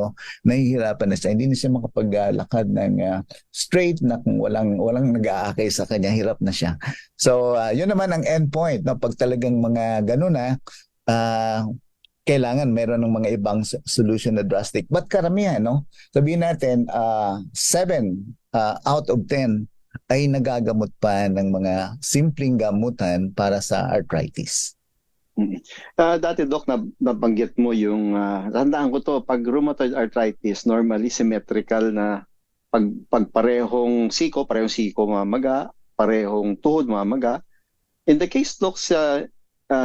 no, nahihirapan na siya, hindi na siya makapaglakad ng straight na kung walang nag-aakay sa kanya, hirap na siya. So yun naman ang endpoint, no, pag talagang mga ganun na kailangan meron ng mga ibang solution na drastic. But karamihan, no? Sabihin natin, 7 out of 10 ay nagagamot pa ng mga simpleng gamutan para sa arthritis. Dati, Doc, nabanggit mo yung, tandaan ko to, pag rheumatoid arthritis, normally symmetrical na pag parehong siko mamaga, parehong tuhod mamaga. In the case, Doc,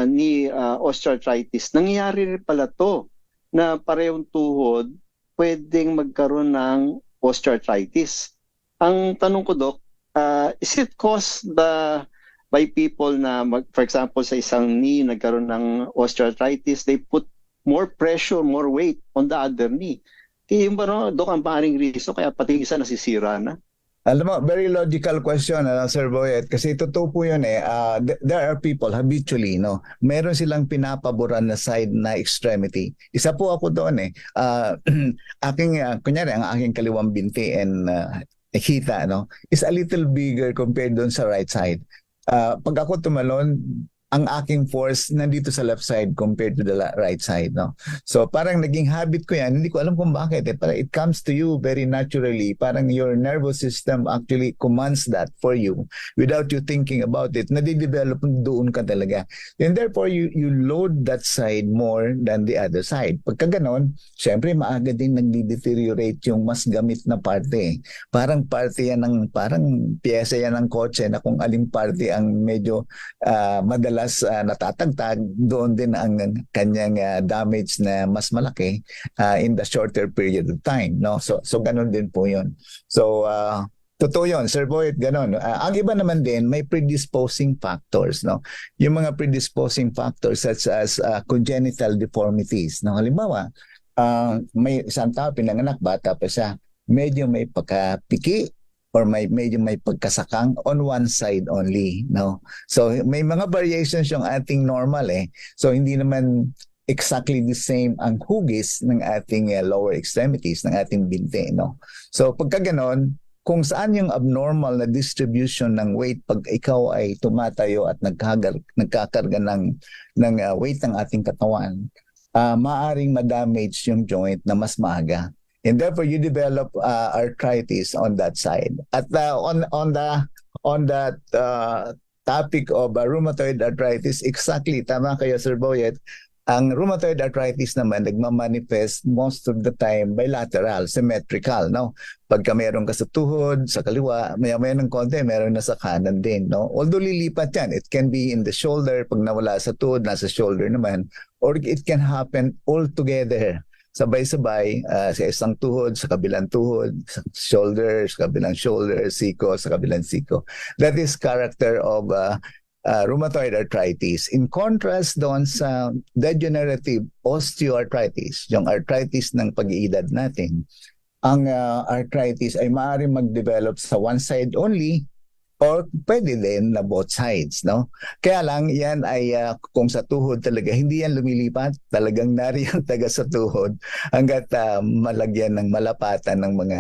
ni osteoarthritis, nangyayari rin pala to na parehong tuhod pwedeng magkaroon ng osteoarthritis. Ang tanong ko, Doc, is it caused by people na, for example, sa isang knee nagkaroon ng osteoarthritis, they put more pressure, more weight on the other knee? Kaya yung ba, no, Doc, ang paring reason kaya pati isa nasisira na? Alam mo, very logical question, Sir Boyet, kasi totoo po yun there are people habitually, no, meron silang pinapaboran na side na extremity. Isa po ako doon kunyari, ang aking kaliwang binti and hita, no, is a little bigger compared doon sa right side. Pag ako tumalon, ang aking force nandito sa left side compared to the right side, no? So parang naging habit ko yan, hindi ko alam kung bakit parang it comes to you very naturally, parang your nervous system actually commands that for you without you thinking about it, nadidevelop doon ka talaga. And therefore you load that side more than the other side. Pagka ganon, syempre maaga din nagdi-deteriorate yung mas gamit na parte. Parang parte yan parang piyesa yan ng kotse na kung aling parte ang medyo madalas natatagtag, doon din ang kanyang damage na mas malaki in the shorter period of time, no? So ganun din po 'yon. So totoo 'yon, Sir Boyet, ganun. Ang iba naman din may predisposing factors, no? Yung mga predisposing factors such as congenital deformities, no? Halimbawa, may isang tao pinanganak, bata pa siya, medyo may pagkapiki or medyo may pagkasakang on one side only, no? So may mga variations yung ating normal So hindi naman exactly the same ang hugis ng ating lower extremities, ng ating binti, no? So pagka ganon, kung saan yung abnormal na distribution ng weight pag ikaw ay tumatayo at nagkakarga ng weight ng ating katawan, maaring ma-damage yung joint na mas maaga. And therefore, you develop arthritis on that side. At on that topic of rheumatoid arthritis, exactly, tama kayo, Sir Boyet, ang rheumatoid arthritis naman nagmamanifest most of the time bilateral, symmetrical, no? Pagka meron ka sa tuhod, sa kaliwa, maya-maya ng konti, meron na sa kanan din, no? Although lilipat yan, it can be in the shoulder, pag nawala sa tuhod, nasa shoulder naman, or it can happen all together. Sabay-sabay sa isang tuhod, sa kabilang tuhod, sa shoulder, sa kabilang shoulder, siko, sa kabilang siko. That is character of rheumatoid arthritis. In contrast doon sa degenerative osteoarthritis, yung arthritis ng pag-iedad natin, ang arthritis ay maaaring mag-develop sa one side only or pwede din na both sides, no? Kaya lang yan ay kung sa tuhod talaga, hindi yan lumilipat, talagang nariyan taga sa tuhod hanggat malagyan ng malapatan ng mga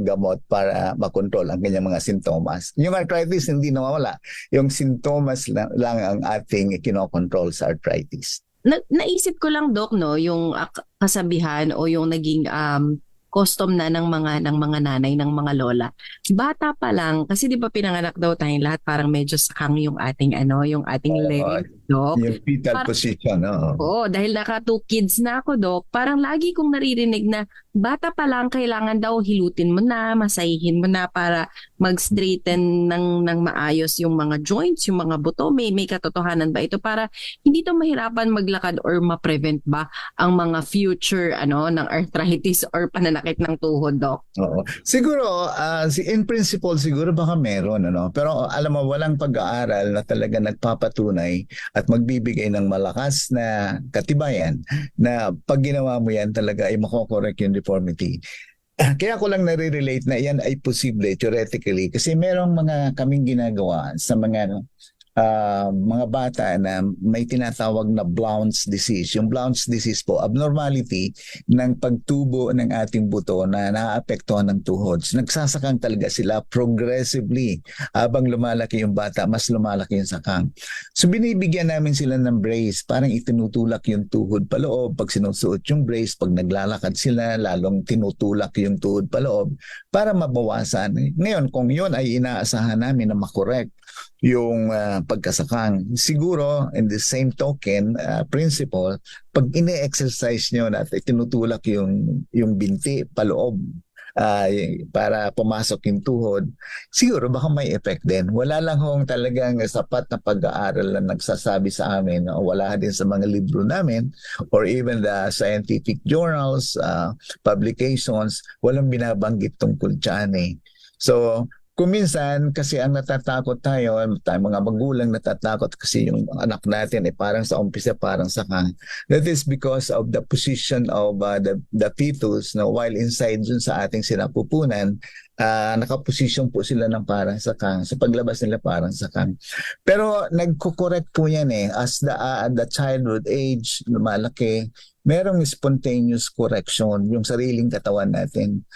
gamot para makontrol ang kanyang mga sintomas. Yung arthritis hindi nawawala, yung sintomas lang ang ating kinokontrol sa arthritis. Naisip ko lang, Doc, no, yung kasabihan o yung naging custom na ng mga nanay, ng mga lola. Bata pa lang, kasi di ba pinanganak daw tayong lahat, parang medyo sakang yung ating leg, Doc. Yung fetal position, Oo, dahil naka 2 kids na ako, Doc, parang lagi kong naririnig na bata pa lang kailangan daw hilutin mo na, masahihin mo na para mag-straighten ng maayos yung mga joints, yung mga buto. May katotohanan ba ito para hindi to mahirapan maglakad or ma-prevent ba ang mga future ng arthritis or pananakit ng tuhod, Doc? Oo. Siguro, in principle, siguro baka meron, pero alam mo, walang pag-aaral na talaga nagpapatunay at magbibigay ng malakas na katibayan na pag ginawa mo yan talaga ay makokorek yung deformity. Kaya ko lang nare-relate na yan ay posible theoretically kasi merong mga kaming ginagawa sa mga mga bata na may tinatawag na Blount's disease. Yung Blount's disease po, abnormality ng pagtubo ng ating buto na naaapektuhan ng tuhod. So, nagsasakang talaga sila progressively. Habang lumalaki yung bata, mas lumalaki yung sakang. So binibigyan namin sila ng brace. Parang itinutulak yung tuhod paloob. Pag sinusuot yung brace, pag naglalakad sila, lalong tinutulak yung tuhod paloob para mabawasan. Ngayon, kung yun ay inaasahan namin na makorek yung pagkasakang. Siguro, in the same token, principle, pag ine-exercise nyo na tinutulak yung binti paloob para pumasok yung tuhod, siguro baka may effect din. Wala lang hong talagang sapat na pag-aaral na nagsasabi sa amin. Wala din sa mga libro namin or even the scientific journals, publications, walang binabanggit tungkol dyan eh. So, kung minsan, kasi ang natatakot tayo mga magulang natatakot kasi yung anak natin parang sa umpisa, parang sakang. That is because of the position of the fetus while inside dun sa ating sinapupunan, nakaposisyon po sila ng parang sakang. Sa paglabas nila parang sakang. Pero nagko-correct po yan as the childhood age, lumalaki, merong spontaneous correction yung sariling katawan natin.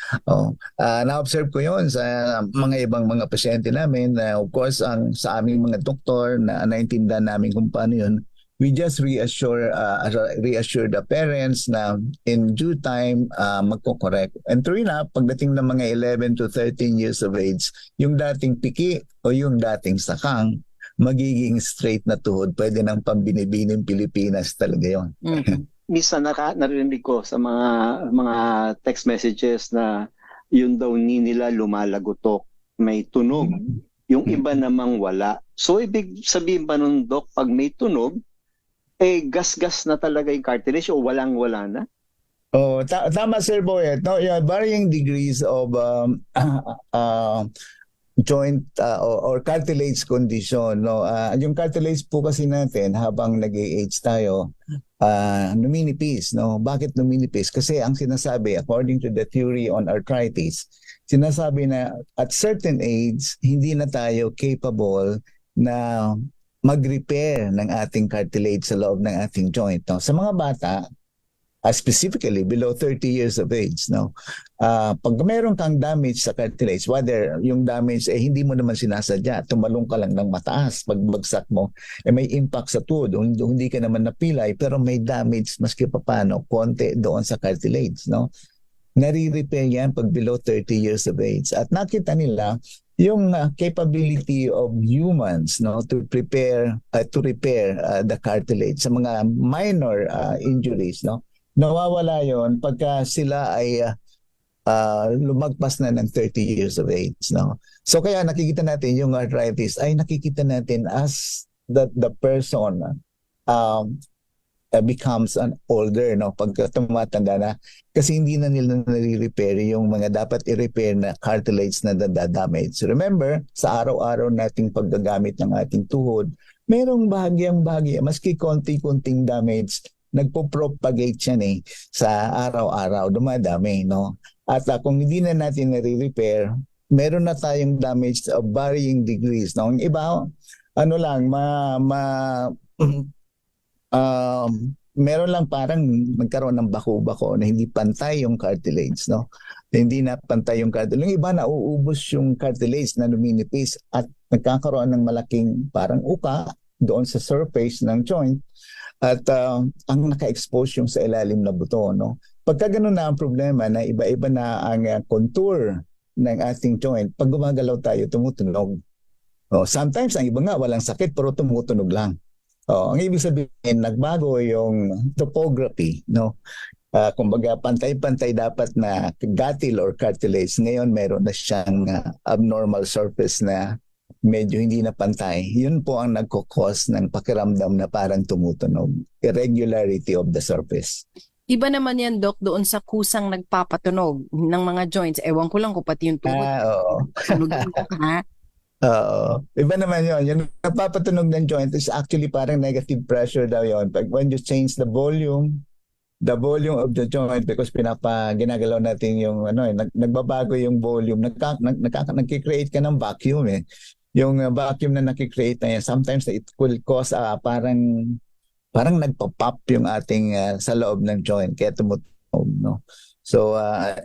Na-observe ko yon sa mga ibang mga pasyente namin na of course sa aming mga doktor na naintindihan namin kung paano yun. We just reassure the parents na in due time magko-correct. And true na, pagdating ng mga 11 to 13 years of age, yung dating piki o yung dating sakang, magiging straight na tuhod. Pwede ng pambinibining Pilipinas talaga yun. Mhm. Minsan narinig ko sa mga text messages na yun daw nila lumalagotok, may tunog. Yung iba namang wala. So ibig sabihin ba nun, Doc, pag may tunog, gas-gas na talaga yung cartilage o walang-wala na? Tama Sir Boyet. No, varying degrees of joint or cartilage condition. No, yung cartilage po kasi natin habang nag-age tayo, numinipis. No, bakit numinipis? Kasi ang sinasabi, according to the theory on arthritis, sinasabi na at certain age hindi na tayo capable na mag-repair ng ating cartilage sa loob ng ating joint. No, sa mga bata, specifically below 30 years of age, no, pag meron kang damage sa cartilage, whether yung damage hindi mo naman sinasadya, tumalong ka lang ng mataas, pagbagsak mo may impact sa tuhod, hindi ka naman napilay pero may damage maski papaano konti doon sa cartilage, no, nare-repair yan pag below 30 years of age. At nakita nila yung capability of humans, no, to repair the cartilage sa mga minor injuries, no, nawawala yon pagka sila ay lumagpas na ng 30 years of age, no. So kaya nakikita natin yung arthritis ay nakikita natin as the person becomes an older, no, pagka tumatanda na, kasi hindi na nila nare-repair yung mga dapat i-repair na cartilage na damage. So remember, sa araw-araw nating paggagamit ng ating tuhod, merong bahagyang-bahagya, maski konti-kunting damage, nagpo-propagate yan sa araw-araw, dumadami, no? At kung hindi na natin nare-repair, meron na tayong damage of varying degrees. No? Ang iba, meron lang parang nagkaroon ng bako-bako na hindi pantay yung cartilage, no? Hindi na pantay yung cartilage. Yung iba nauubos yung cartilage na luminipis at nagkakaroon ng malaking parang uka doon sa surface ng joint at ang naka-expose yung sa ilalim na buto, no? Pagka ganun na ang problema na iba-iba na ang contour ng ating joint, pag gumagalaw tayo, tumutunog. Sometimes ang iba nga walang sakit pero tumutunog lang. Ang ibig sabihin, nagbago yung topography, no? Kumbaga, pantay-pantay dapat na gutted or cartilage. Ngayon, meron na siyang abnormal surface na medyo hindi na pantay. Yun po ang nagkukos ng pakiramdam na parang tumutunog. Irregularity of the surface. Iba naman yan, Doc, doon sa kusang nagpapatunog ng mga joints. Ewan ko lang kung pati yung tuhod. Oo. Tunogin ko, ha? Oo. Iba naman yun. Yung nagpapatunog ng joint is actually parang negative pressure daw yun. When you change the volume of the joint, because ginagalaw natin yung nagbabago yung volume, nagki-create ka ng vacuum yung vacuum na nakikreate na yan, sometimes it will cause parang nagpa-pop yung ating sa loob ng joint kaya tumutunog, no? So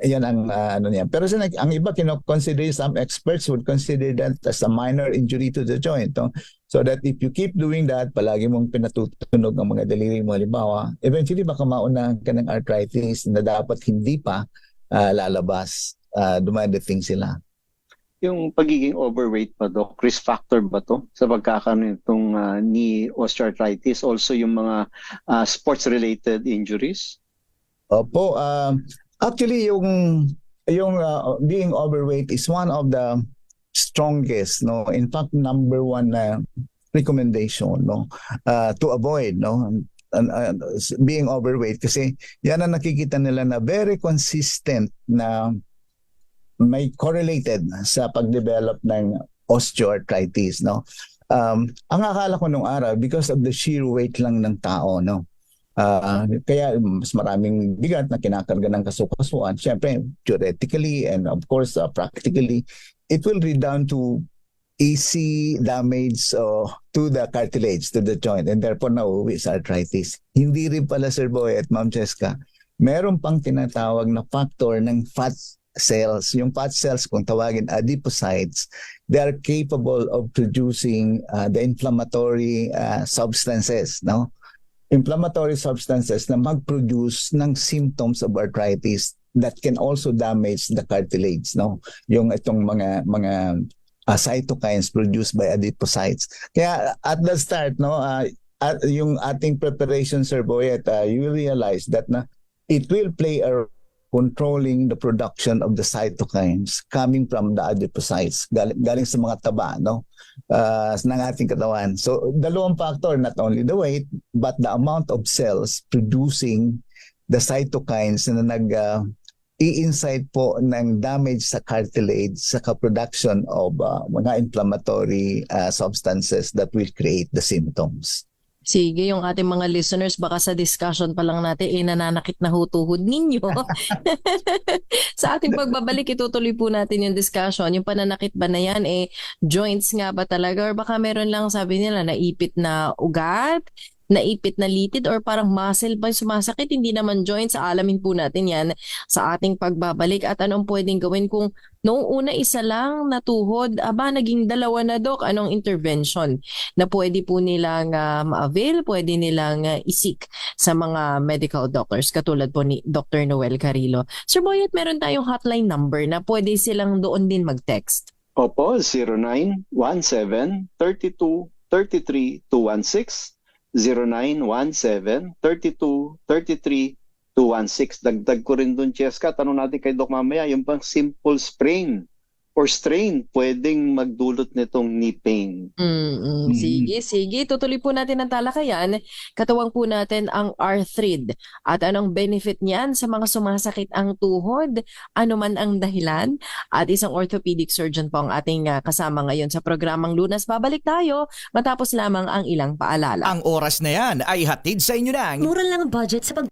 yan ang ano niya. Pero ang iba kino-consider, some experts would consider that as a minor injury to the joint, no? So that if you keep doing that, palagi mong pinatutunog ang mga daliri mo, halimbawa, eventually baka maunahan ka ng arthritis na dapat hindi pa lalabas, dumadating sila. Yung pagiging overweight pa, Doc, risk factor ba to sa pagkakaroon nitong knee osteoarthritis? Also yung mga sports-related injuries? Opo, actually yung being overweight is one of the strongest, no, in fact number one na recommendation, no, to avoid, no, being overweight, kasi yan ang nakikita nila na very consistent na may correlated sa pagdevelop ng osteoarthritis, no. Ang akala ko nung araw, because of the sheer weight lang ng tao, no, kaya mas maraming bigat na kinakarga ng kasukasuan. Siyempre, theoretically and of course practically, it will redound to easy damage to the cartilage, to the joint, and therefore nauuwi sa arthritis. Hindi rin pala, Sir Boy at Ma'am Cheska, meron pang tinatawag na factor ng fat cells. Yung fat cells, kung tawagin adipocytes, they are capable of producing the inflammatory substances, no? Inflammatory substances na mag-produce ng symptoms of arthritis that can also damage the cartilage, no? Yung itong mga cytokines produced by adipocytes. Kaya at the start, no, yung ating preparation, Sir Boyet, you will realize that na it will play a controlling the production of the cytokines coming from the adipocytes, galing sa mga taba, no, ng ating katawan. So dalawang factor, not only the weight but the amount of cells producing the cytokines na i-incite po ng damage sa cartilage sa production of mga inflammatory substances that will create the symptoms. Sige, yung ating mga listeners, baka sa discussion pa lang natin, nananakit na hutuhod ninyo. Sa ating pagbabalik, itutuloy po natin yung discussion. Yung pananakit ba na yan, joints nga ba talaga? Or baka meron lang, sabi nila, naipit na ugat, naipit na litid, or parang muscle ba sumasakit? Hindi naman joints. Alamin po natin yan sa ating pagbabalik. At anong pwedeng gawin kung noong una isa lang natuhod, naging dalawa na, Doc, anong intervention na pwede po nilang ma-avail, pwede nilang isik sa mga medical doctors, katulad po ni Dr. Noel Carrillo. Sir Boyet, meron tayong hotline number na pwede silang doon din mag-text. Opo, 0917-32-33-216, 0917-32-33-216. Dagdag ko rin dun, Cheska, tanong natin kay Doc mamaya, yung pang simple sprain or strain pwedeng magdulot nitong knee pain. Sige. Tutuloy po natin ang talakayan. Katuwang po natin ang arthrid at anong benefit niyan sa mga sumasakit ang tuhod, ano man ang dahilan. At isang orthopedic surgeon po ang ating kasama ngayon sa programang Lunas. Babalik tayo matapos lamang ang ilang paalala. Ang oras na yan ay hatid sa inyo ng Mura lang ang budget sa pag...